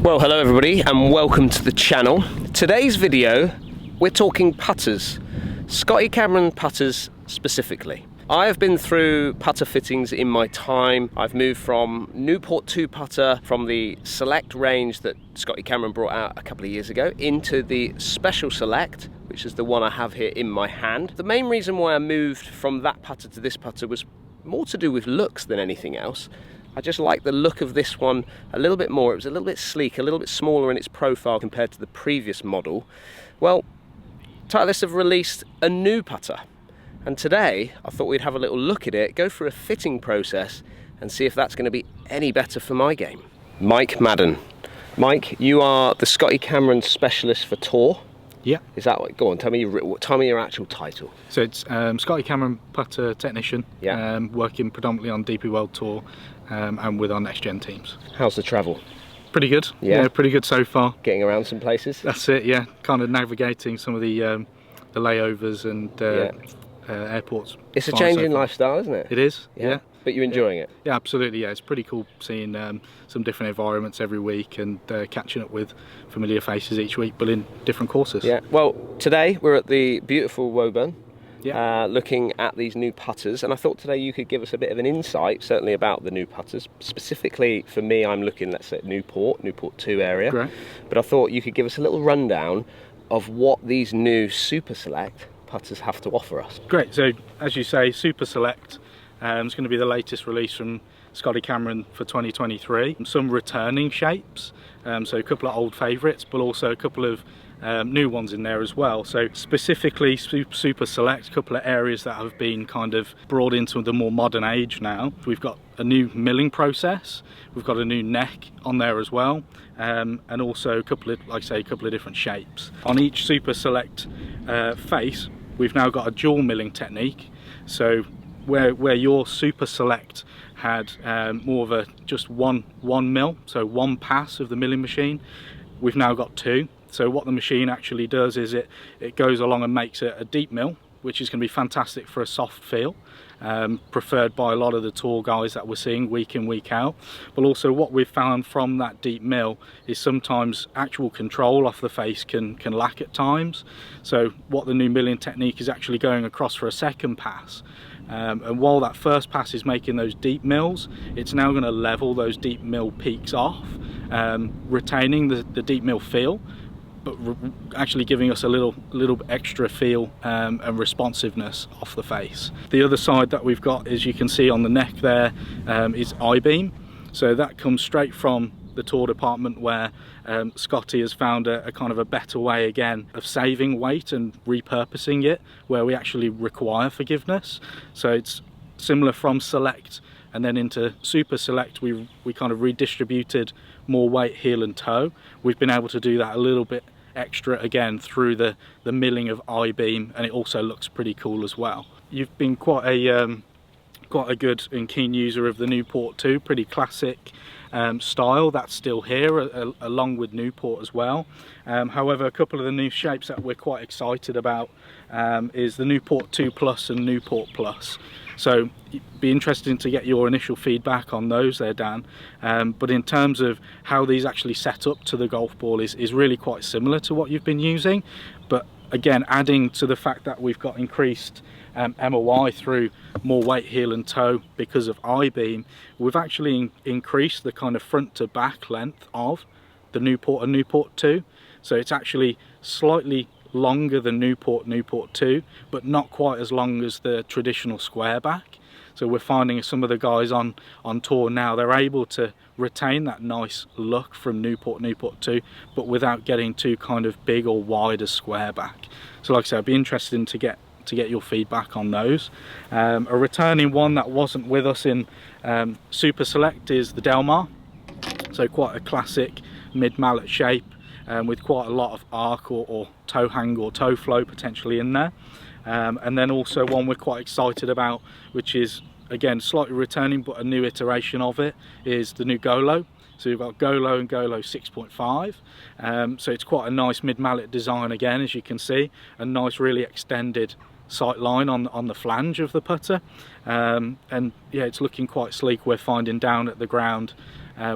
Well, hello everybody and welcome to the channel. Today's video, we're talking putters, Scotty Cameron putters specifically. I have been through putter fittings in my time. I've moved from Newport 2 putter from the Select range that Scotty Cameron brought out a couple of years ago into the Special Select, which is the one I have here in my hand. The main reason why I moved from that putter to this putter was more to do with looks than anything else. I just like the look of this one a little bit more. It was a little bit sleek, a little bit smaller in its profile compared to the previous model. Well, Titleist have released a new putter. And today, I thought we'd have a little look at it, go through a fitting process and see if that's going to be any better for my game. Mike Madden. Mike, you are the Scotty Cameron specialist for tour. Yeah. Is that what? Go on, tell me your actual title. So it's Scotty Cameron putter technician. Yeah. Working predominantly on DP World Tour and with our next gen teams. How's the travel? Pretty good. Yeah, pretty good so far. Getting around some places? That's it. Yeah, kind of navigating some of the layovers and airports. It's a change in lifestyle, isn't it? It is. Yeah. But you're enjoying it? Yeah, absolutely. Yeah, it's pretty cool seeing some different environments every week and catching up with familiar faces each week, but in different courses. Yeah. Well, today we're at the beautiful Woburn, yeah. Looking at these new putters, and I thought today you could give us a bit of an insight, certainly about the new putters. Specifically for me, I'm looking, let's say, at Newport 2 area. Great. But I thought you could give us a little rundown of what these new Super Select putters have to offer us. Great. So, as you say, Super Select. It's going to be the latest release from Scotty Cameron for 2023. Some returning shapes, so a couple of old favourites, but also a couple of new ones in there as well. So specifically Super Select, a couple of areas that have been kind of brought into the more modern age now. We've got a new milling process, we've got a new neck on there as well, and also a couple of, like I say, a couple of different shapes. On each Super Select face, we've now got a dual milling technique. So where your Super Select had more of a just one mill, so one pass of the milling machine, we've now got two. So what the machine actually does is it goes along and makes a deep mill, which is going to be fantastic for a soft feel, preferred by a lot of the tour guys that we're seeing week in, week out. But also what we've found from that deep mill is sometimes actual control off the face can lack at times. So what the new milling technique is actually going across for a second pass. And while that first pass is making those deep mills, it's now going to level those deep mill peaks off, retaining the deep mill feel, but actually giving us a little extra feel and responsiveness off the face. The other side that we've got, as you can see on the neck there, is I-beam. So that comes straight from the tour department, where Scotty has found a kind of a better way again of saving weight and repurposing it, where we actually require forgiveness. So it's similar from Select and then into Super Select, we kind of redistributed more weight heel and toe. We've been able to do that a little bit extra again through the milling of I-beam, and it also looks pretty cool as well. You've been quite a good and keen user of the Newport 2, pretty classic style. That's still here along with Newport as well. However, a couple of the new shapes that we're quite excited about is the Newport 2 Plus and Newport Plus. So it'd be interesting to get your initial feedback on those there, Dan. But in terms of how these actually set up to the golf ball is really quite similar to what you've been using. But again, adding to the fact that we've got increased MOI through more weight heel and toe because of I-beam, we've actually increased the kind of front to back length of the Newport and Newport 2. So it's actually slightly longer than Newport 2, but not quite as long as the traditional square back. So we're finding some of the guys on tour now, they're able to retain that nice look from Newport 2, but without getting too kind of big or wide as square back. So like I said, I'd be interested to get your feedback on those. A returning one that wasn't with us in Super Select is the Delmar. So quite a classic mid-mallet shape, with quite a lot of arc or toe hang or toe flow potentially in there. And then also one we're quite excited about, which is again slightly returning but a new iteration of it, is the new Golo. So we've got Golo and Golo 6.5. So it's quite a nice mid-mallet design again, as you can see, a nice really extended sight line on the flange of the putter, and yeah, it's looking quite sleek. We're finding down at the ground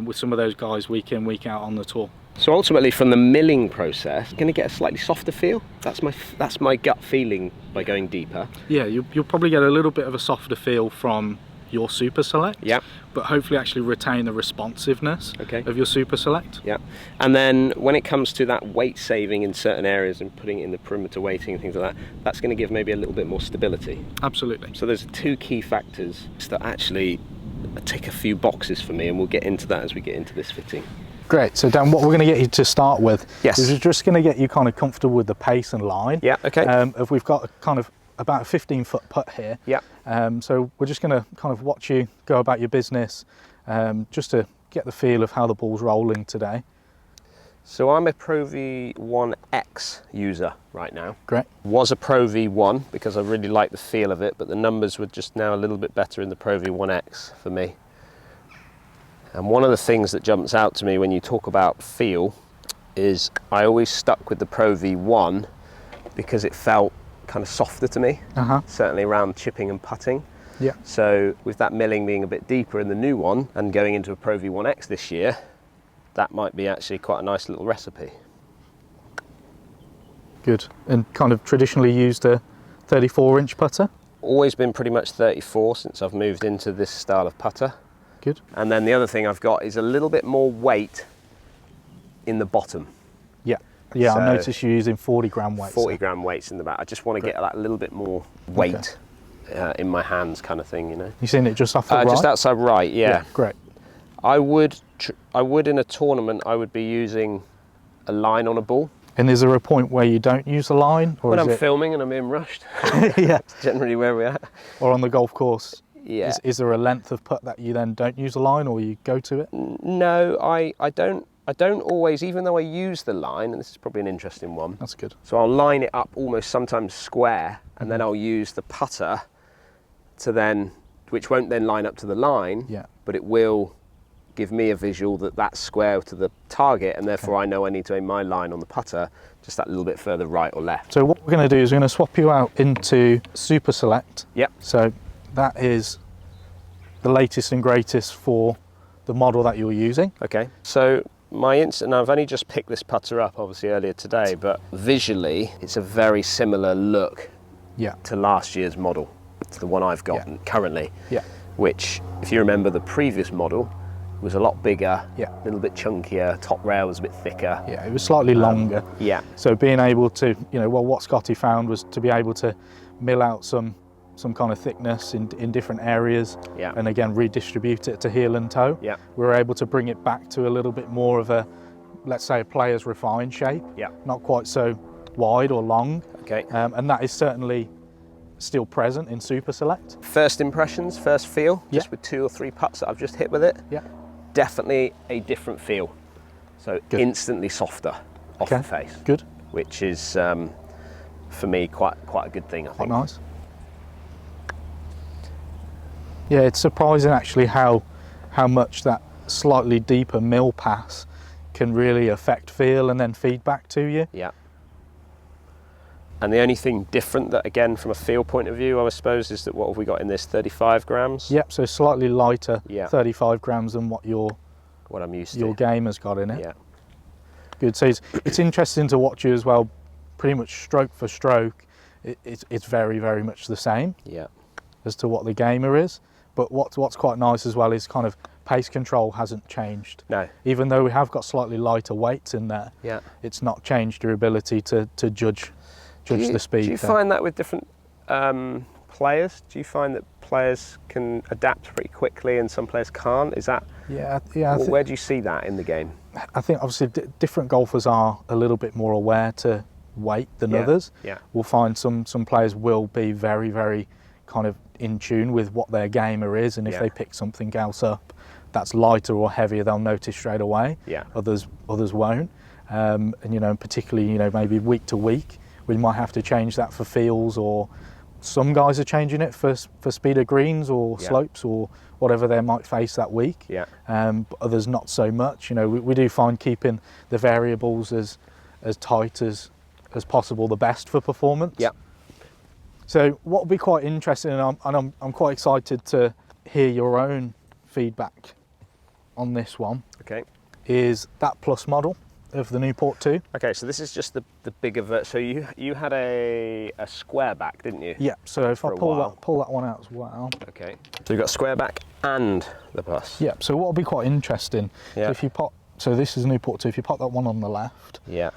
with some of those guys week in, week out on the tour. So ultimately, from the milling process, going to get a slightly softer feel. That's my gut feeling by going deeper. Yeah, you'll probably get a little bit of a softer feel from your Super Select. Yeah. But hopefully actually retain the responsiveness of your Super Select. Yeah. And then when it comes to that weight saving in certain areas and putting it in the perimeter weighting and things like that, that's going to give maybe a little bit more stability. Absolutely. So there's two key factors that actually tick a few boxes for me, and we'll get into that as we get into this fitting. Great. So Dan, what we're going to get you to start with is we're just going to get you kind of comfortable with the pace and line. Yeah, okay. If we've got a kind of about a 15-foot putt here. Yeah. So we're just going to kind of watch you go about your business, just to get the feel of how the ball's rolling today. So I'm a Pro V1X user right now. Great. Was a Pro V1 because I really like the feel of it, but the numbers were just now a little bit better in the Pro V1X for me. And one of the things that jumps out to me when you talk about feel is I always stuck with the Pro V1 because it felt kind of softer to me, certainly around chipping and putting. Yeah. So with that milling being a bit deeper in the new one and going into a Pro V1X this year, that might be actually quite a nice little recipe. Good. And kind of traditionally used a 34-inch putter? Always been pretty much 34 since I've moved into this style of putter. Good. And then the other thing I've got is a little bit more weight in the bottom. Yeah. Yeah, So I noticed you're using 40-gram weights. 40-gram weights in the back. I just want to get that little bit more weight in my hands, kind of thing, you know. You seen it just off the right? Just outside right, yeah. Great. I would in a tournament, I would be using a line on a ball. And is there a point where you don't use a line? Or When is I'm filming and I'm being rushed, yeah. generally where we're at. Or on the golf course? Yeah. Is there a length of putt that you then don't use a line, or you go to it? No, I don't always, even though I use the line, and this is probably an interesting one. That's good. So I'll line it up almost sometimes square, and then I'll use the putter to then, which won't then line up to the line, but it will give me a visual that that's square to the target, and therefore I know I need to aim my line on the putter just that little bit further right or left. So what we're going to do is we're going to swap you out into Super Select. Yep. So that is the latest and greatest for the model that you're using. Okay. So my instant, now I've only just picked this putter up obviously earlier today, but visually it's a very similar look to last year's model, to the one I've got currently. Yeah. Which, if you remember, the previous model was a lot bigger, a little bit chunkier, top rail was a bit thicker. Yeah, it was slightly longer. Yeah. So being able to, well, what Scotty found was to be able to mill out some kind of thickness in different areas, and again redistribute it to heel and toe. Yeah. We were able to bring it back to a little bit more of a, let's say, a player's refined shape. Yeah. Not quite so wide or long. Okay. And that is certainly still present in Super Select. First impressions, first feel, just with 2 or 3 putts that I've just hit with it. Yeah. Definitely a different feel. So instantly softer off the face. Good. Which is, for me, quite a good thing, I think. Quite nice. Yeah, it's surprising actually how much that slightly deeper mill pass can really affect feel and then feedback to you. Yeah. And the only thing different that, again, from a feel point of view, I suppose, is that what have we got in this, 35 grams? Yep, so slightly lighter, 35 grams than what I'm used to. Your game has got in it. Yeah. Good, so it's interesting to watch you as well, pretty much stroke for stroke, it's very, very much the same as to what the gamer is. But what's quite nice as well is kind of pace control hasn't changed. No. Even though we have got slightly lighter weights in there, it's not changed your ability to judge the speed. Do you find that with different players? Do you find that players can adapt pretty quickly and some players can't? Is that? Where do you see that in the game? I think obviously different golfers are a little bit more aware to weight than others. Yeah. We'll find some players will be very, very kind of in tune with what their gamer is, and if they pick something else up that's lighter or heavier, they'll notice straight away. Yeah. Others won't. And particularly maybe week to week, we might have to change that for feels, or some guys are changing it for speed of greens or slopes or whatever they might face that week. Yeah. But others not so much. We do find keeping the variables as tight as possible the best for performance. Yeah. So what will be quite interesting, and I'm quite excited to hear your own feedback on this one is that Plus model of the Newport 2. Okay, so this is just the bigger version. So you had a square back, didn't you? Yeah, so if I pull that one out as well. Okay. So you've got square back and the Plus. Yeah, so what will be quite interesting, yeah. if you pop, so this is Newport 2, if you pop that one on the left. Yeah.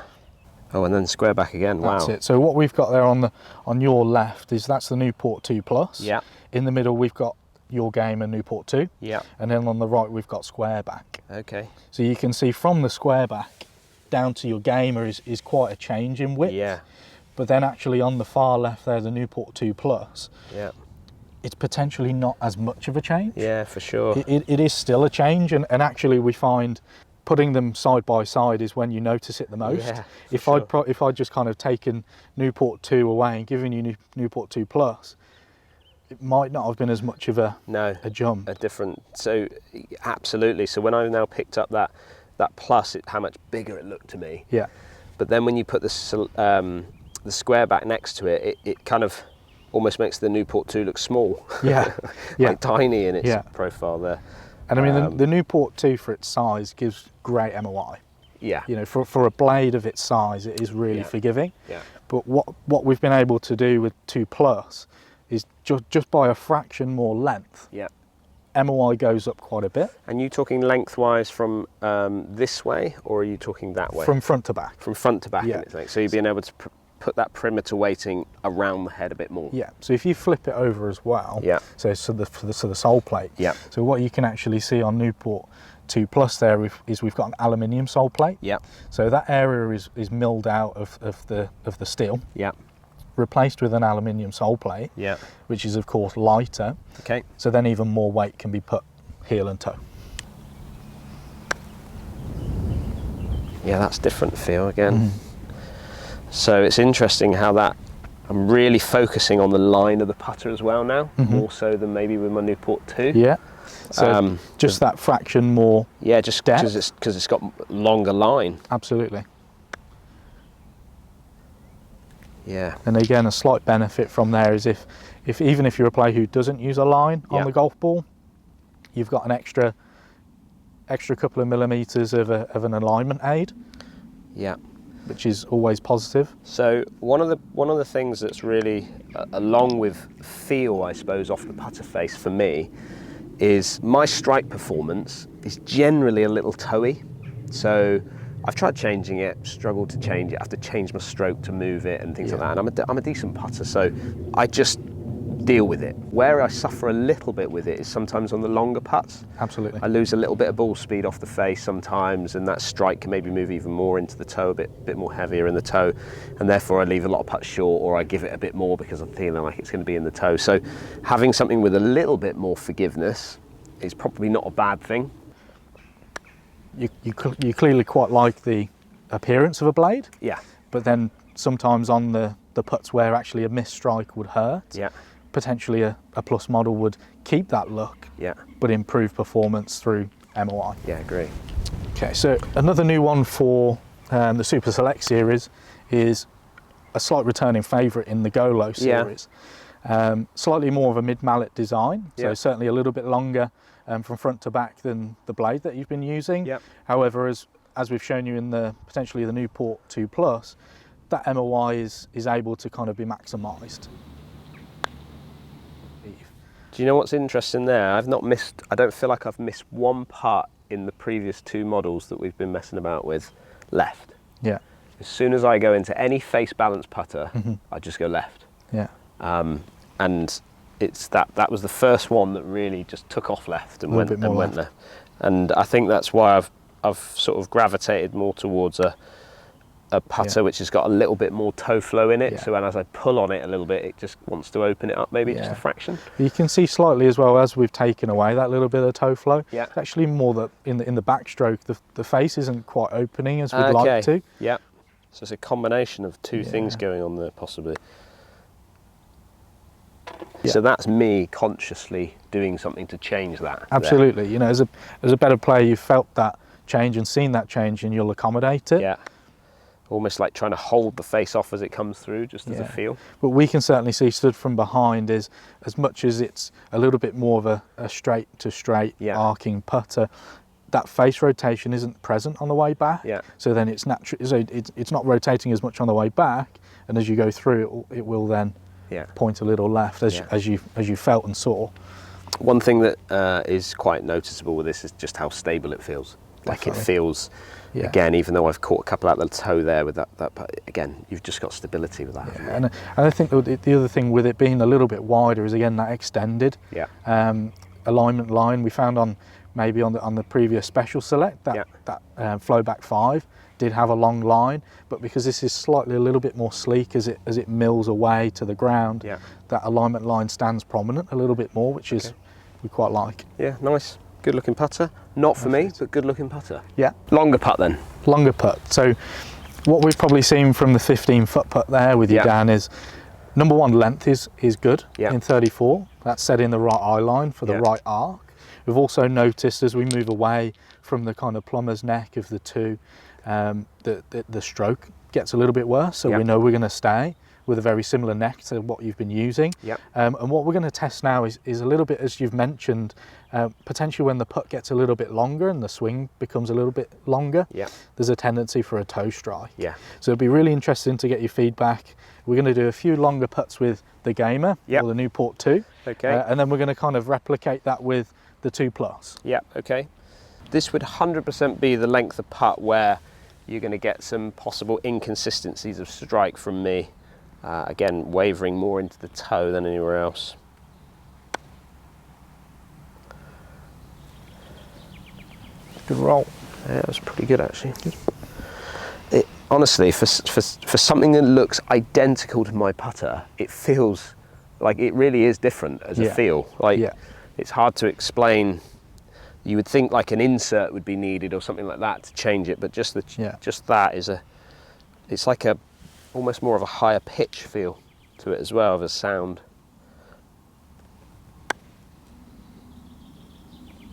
Oh, and then square back again, wow. That's it. So what we've got there on your left is that's the Newport 2 Plus. Yeah. In the middle we've got Your Game and Newport 2. Yeah. And then on the right we've got square back. Okay. So you can see from the square back down to your Gamer is quite a change in width. Yeah. But then actually on the far left there, the Newport 2 Plus, yeah, it's potentially not as much of a change. Yeah, for sure. It is still a change, and actually we find putting them side by side is when you notice it the most. Yeah, if I'd just kind of taken Newport 2 away and given you Newport 2 Plus, it might not have been as much of a jump. A different, so absolutely. So when I now picked up that Plus, how much bigger it looked to me. Yeah. But then when you put the square back next to it, it kind of almost makes the Newport 2 look small. Yeah. Yeah. Like tiny in its profile there. And I mean, the Newport 2 for its size gives great MOI. Yeah. You know, for a blade of its size, it is really forgiving. Yeah. But what we've been able to do with 2 Plus is just by a fraction more length. Yeah. MOI goes up quite a bit. And you talking lengthwise from this way, or are you talking that way? From front to back. From front to back. Yeah. So you've been able to put that perimeter weighting around the head a bit more. Yeah. So if you flip it over as well. Yeah. So the sole plate. Yeah. So what you can actually see on Newport 2 Plus there is we've got an aluminium sole plate. Yeah. So that area is milled out of the steel. Yeah. Replaced with an aluminium sole plate. Yeah. Which is of course lighter. Okay. So then even more weight can be put heel and toe. Yeah, that's different feel again. So it's interesting how that I'm really focusing on the line of the putter as well now, more so than maybe with my Newport 2. Yeah. So just that fraction more. Yeah, just because it's got longer line. Absolutely. Yeah. And again, a slight benefit from there is if even if you're a player who doesn't use a line on the golf ball, you've got an extra couple of millimeters of an alignment aid. Yeah. Which is always positive. So one of the things that's really, along with feel, I suppose, off the putter face for me, is my strike performance is generally a little toey. So I've tried changing it, struggled to change it. I have to change my stroke to move it and things like that. And I'm a decent putter, so I just deal with it. Where I suffer a little bit with it is sometimes on the longer putts. Absolutely. I lose a little bit of ball speed off the face sometimes, and that strike can maybe move even more into the toe, a bit more heavier in the toe, and therefore I leave a lot of putts short, or I give it a bit more because I'm feeling like it's going to be in the toe. So having something with a little bit more forgiveness is probably not a bad thing. You clearly quite like the appearance of a blade. Yeah. But then sometimes on the putts where actually a missed strike would hurt. Yeah. Potentially a Plus model would keep that look, but improve performance through MOI. Yeah, agree. Okay, so another new one for the Super Select series is a slight returning favourite in the Golo series. Slightly more of a mid-mallet design, so certainly a little bit longer from front to back than the blade that you've been using. However, as we've shown you in potentially the Newport 2 Plus, that MOI is able to kind of be maximised. Do you know what's interesting there? I don't feel like I've missed one putt in the previous 2 models that we've been messing about with left. Yeah. As soon as I go into any face balance putter, I just go left. Yeah. And it's that was the first one that really just took off left and went left. And I think that's why I've sort of gravitated more towards a putter which has got a little bit more toe flow in it, so as I pull on it a little bit, it just wants to open it up maybe just a fraction. You can see slightly as well as we've taken away that little bit of toe flow. Yeah. It's actually more that in the backstroke the face isn't quite opening as we'd like to. Yeah. So it's a combination of 2 things going on there possibly. So that's me consciously doing something to change that. Absolutely. You know, as a better player, you've felt that change and seen that change, and you'll accommodate it. Yeah. Almost like trying to hold the face off as it comes through, just as a feel. But we can certainly see stood from behind is, as much as it's a little bit more of a straight to straight arcing putter, that face rotation isn't present on the way back. Yeah. So then it's natural. So it's not rotating as much on the way back, and as you go through, it will then point a little left, as you felt and saw. One thing that is quite noticeable with this is just how stable it feels. Like it feels, again, even though I've caught a couple out the toe there with that, again, you've just got stability with that. Yeah, and I think the other thing with it being a little bit wider is, again, that extended alignment line we found on the previous special select, that flow back 5 did have a long line, but because this is slightly a little bit more sleek as it mills away to the ground, that alignment line stands prominent a little bit more, which is we quite like. Yeah, nice, good looking putter. Not for me, but good looking putter. Yeah. Longer putt then. Longer putt. So what we've probably seen from the 15-foot putt there with you, Dan, is number one, length is good in 34. That's set in the right eye line for the right arc. We've also noticed as we move away from the kind of plumber's neck of the two, the stroke gets a little bit worse, so we know we're going to stay with a very similar neck to what you've been using. And what we're going to test now is a little bit, as you've mentioned, potentially when the putt gets a little bit longer and the swing becomes a little bit longer, there's a tendency for a toe strike. So it'll be really interesting to get your feedback. We're going to do a few longer putts with the Gamer or the Newport 2, and then we're going to kind of replicate that with the 2 Plus. Okay. This would 100% be the length of putt where you're going to get some possible inconsistencies of strike from me. Again, wavering more into the toe than anywhere else. Good roll. Yeah, that was pretty good actually. Honestly, for something that looks identical to my putter, it feels like it really is different as a feel. It's hard to explain. You would think like an insert would be needed or something like that to change it, but just that is it's like almost more of a higher pitch feel to it as well, of a sound.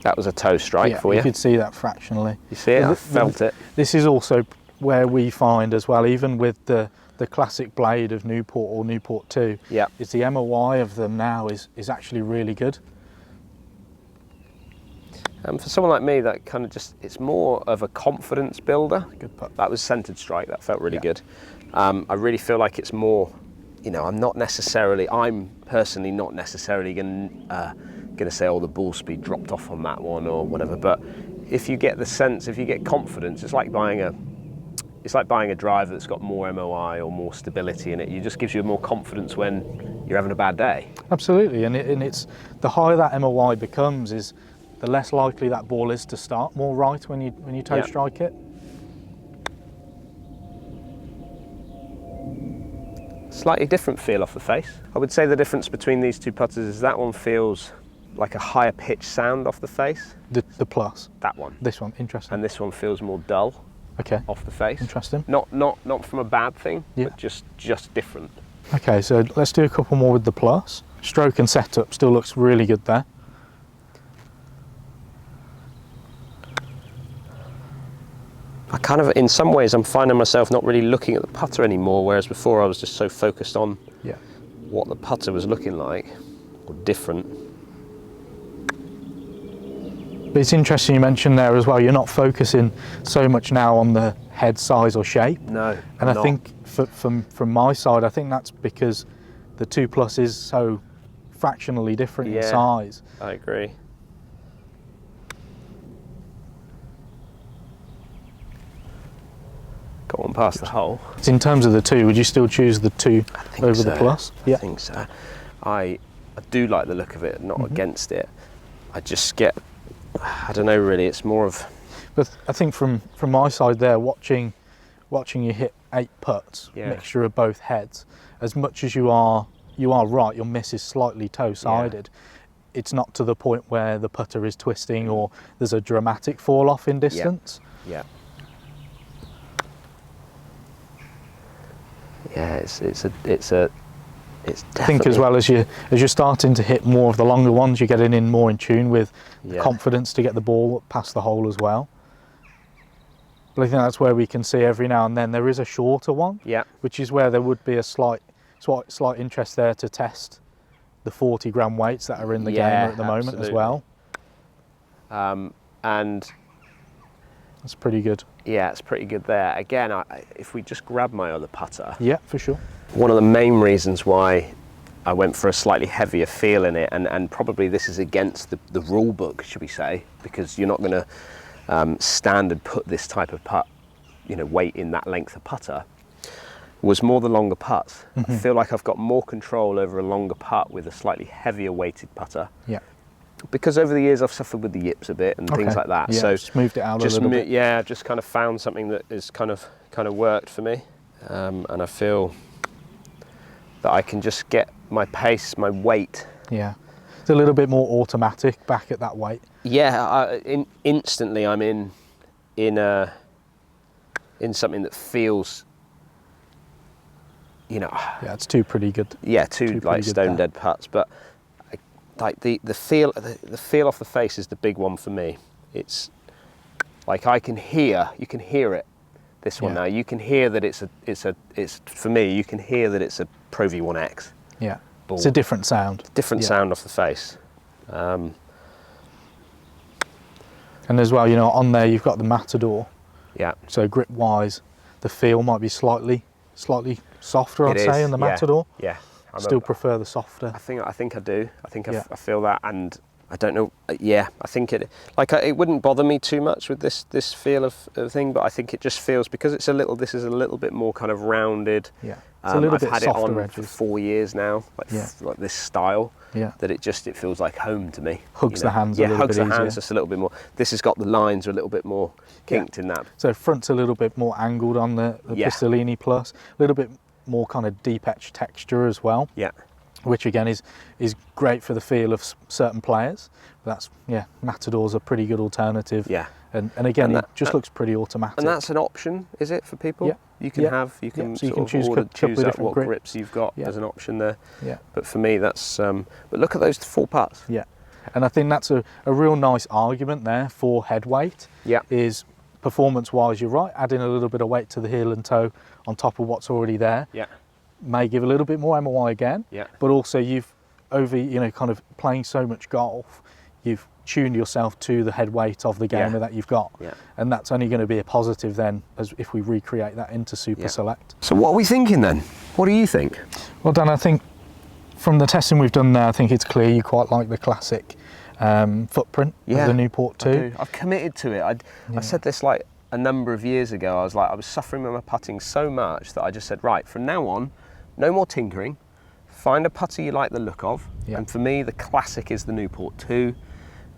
That was a toe strike for you. You could see that fractionally. You see it? I felt it. This is also where we find as well, even with the classic blade of Newport or Newport 2, is the MOI of them now is actually really good. For someone like me, that kind of it's more of a confidence builder. Good putt. That was centered strike, that felt really good. I really feel like it's more, I'm personally not necessarily going to say, oh, the ball speed dropped off on that one or whatever, but if you get the sense, if you get confidence, it's like buying a driver that's got more MOI or more stability in it. It just gives you more confidence when you're having a bad day. Absolutely, and it's the higher that MOI becomes, is the less likely that ball is to start more right when you toe strike it. Slightly different feel off the face. I would say the difference between these two putters is that one feels like a higher pitch sound off the face. The Plus. That one. This one, interesting. And this one feels more dull. Okay. Off the face. Interesting. Not from a bad thing, but just different. Okay, so let's do a couple more with the Plus. Stroke and setup still looks really good there. I kind of, in some ways, I'm finding myself not really looking at the putter anymore, whereas before I was just so focused on what the putter was looking like, or different. But it's interesting you mentioned there as well, you're not focusing so much now on the head size or shape. No, and I think from my side, I think that's because the 2 Plus is so fractionally different in size. I agree. Got one past the hole. In terms of the 2, would you still choose the 2 over the Plus? I think so. I do like the look of it, not against it. I just get, I don't know really, it's more of... But I think from my side there, watching you hit 8 putts, mixture of both heads, as much as you are right, your miss is slightly toe-sided. It's not to the point where the putter is twisting or there's a dramatic fall off in distance. It's I think as well as you're starting to hit more of the longer ones, you're getting in more in tune with confidence to get the ball past the hole as well. But I think that's where we can see every now and then there is a shorter one, which is where there would be a slight interest there to test the 40-gram weights that are in the Gamer at the moment as well. And That's pretty good. Yeah, it's pretty good there. Again, if we just grab my other putter. Yeah, for sure. One of the main reasons why I went for a slightly heavier feel in it, and probably this is against the rule book, should we say, because you're not going to standard put this type of putt, you know, weight in that length of putter, was more the longer putts. I feel like I've got more control over a longer putt with a slightly heavier weighted putter. Yeah. Because over the years I've suffered with the yips a bit and things like that. Yeah, so just moved it out a little bit. Yeah, just kind of found something that is kind of worked for me, and I feel that I can just get my pace, my weight. Yeah, it's a little bit more automatic back at that weight. Yeah, instantly I'm in something that feels, you know. Yeah, it's two pretty good. Yeah, two like stone dead putts, but like the feel off the face is the big one for me. It's like you can hear it. This one now, you can hear that it's for me. You can hear that it's a Pro V1X. Yeah, ball. It's a different sound. Different sound off the face. And as well, you know, on there you've got the Matador. Yeah. So grip wise, the feel might be slightly softer, I'd say, in the Matador. Yeah. Still prefer the softer. I think I do. I think I feel that, and I don't know. Yeah, I think it wouldn't bother me too much with this feel of thing, but I think it just feels, because it's this is a little bit more kind of rounded. Yeah, it's a little bit I've had softer it on edges. for 4 years now, like this style. Yeah. That it feels like home to me. Hugs the hands a little bit easier. Yeah, hugs the hands just a little bit more. This has got the lines are a little bit more kinked in that. So front's a little bit more angled on the Pistolini Plus, a little bit more kind of deep etch texture as well. Yeah. Which again is great for the feel of certain players. That's Matador's a pretty good alternative. Yeah. And again, it just looks pretty automatic. And that's an option, is it, for people? Yeah. You can so you can choose what grips you've got as an option there. Yeah. But for me, that's but look at those 4 putts. Yeah. And I think that's a real nice argument there for head weight. Yeah. Is performance-wise, you're right, adding a little bit of weight to the heel and toe on top of what's already there. Yeah. May give a little bit more MOI again. Yeah. But also you've kind of playing so much golf, you've tuned yourself to the head weight of the gamer that you've got. Yeah. And that's only going to be a positive then, as if we recreate that into Super Select. So what are we thinking then? What do you think? Well, Dan, I think from the testing we've done now, I think it's clear you quite like the classic footprint of the Newport 2. I've committed to it. I said this like a number of years ago. I was suffering with my putting so much that I just said, right, from now on, no more tinkering. Find a putter you like the look of. Yeah. And for me, the classic is the Newport 2.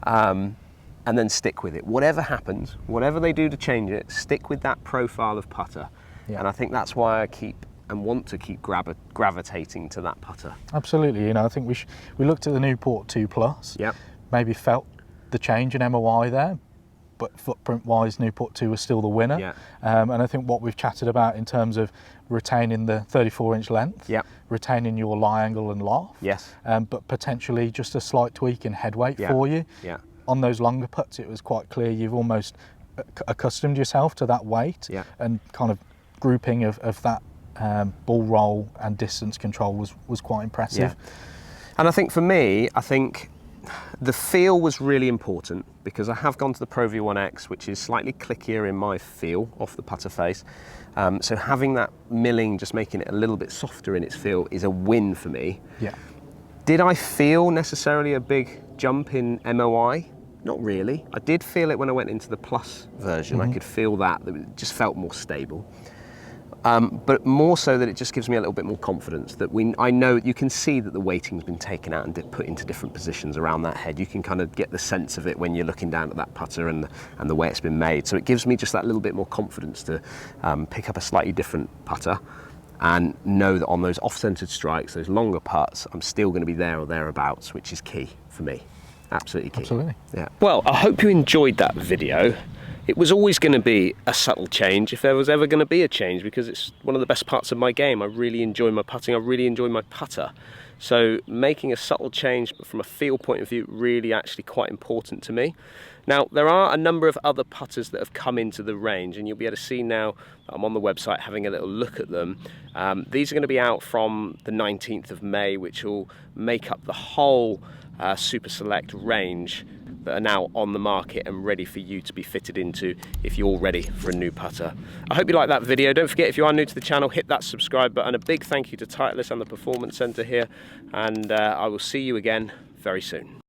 And then stick with it. Whatever happens, whatever they do to change it, stick with that profile of putter. Yeah. And I think that's why I keep and want to keep gravitating to that putter. Absolutely. You know, I think we looked at the Newport 2 Plus. Yep. Maybe felt the change in MOI there, but footprint-wise, Newport 2 was still the winner. Yeah. And I think what we've chatted about in terms of retaining the 34-inch length, retaining your lie angle and loft, but potentially just a slight tweak in head weight for you. Yeah. On those longer putts, it was quite clear you've almost accustomed yourself to that weight, and kind of grouping of that ball roll and distance control was quite impressive. Yeah. And I think for me, the feel was really important, because I have gone to the Pro V1X, which is slightly clickier in my feel off the putter face. So having that milling, just making it a little bit softer in its feel, is a win for me. Yeah. Did I feel necessarily a big jump in MOI? Not really. I did feel it when I went into the Plus version. I could feel that it just felt more stable. But more so that it just gives me a little bit more confidence that I know you can see that the weighting's been taken out and put into different positions around that head. You can kind of get the sense of it when you're looking down at that putter and the way it's been made. So it gives me just that little bit more confidence to pick up a slightly different putter and know that on those off-centered strikes, those longer putts, I'm still going to be there or thereabouts, which is key for me. Absolutely key. Absolutely. Yeah. Well, I hope you enjoyed that video. It was always going to be a subtle change, if there was ever going to be a change, because it's one of the best parts of my game. I really enjoy my putting, I really enjoy my putter. So making a subtle change, but from a feel point of view, really actually quite important to me. Now, there are a number of other putters that have come into the range, and you'll be able to see now that I'm on the website having a little look at them. These are going to be out from the 19th of May, which will make up the whole Super Select range. that are now on the market and ready for you to be fitted into if you're ready for a new putter. I hope you like that video. Don't forget, if you are new to the channel, hit that subscribe button. A big thank you to Titleist and the Performance Centre here, and I will see you again very soon.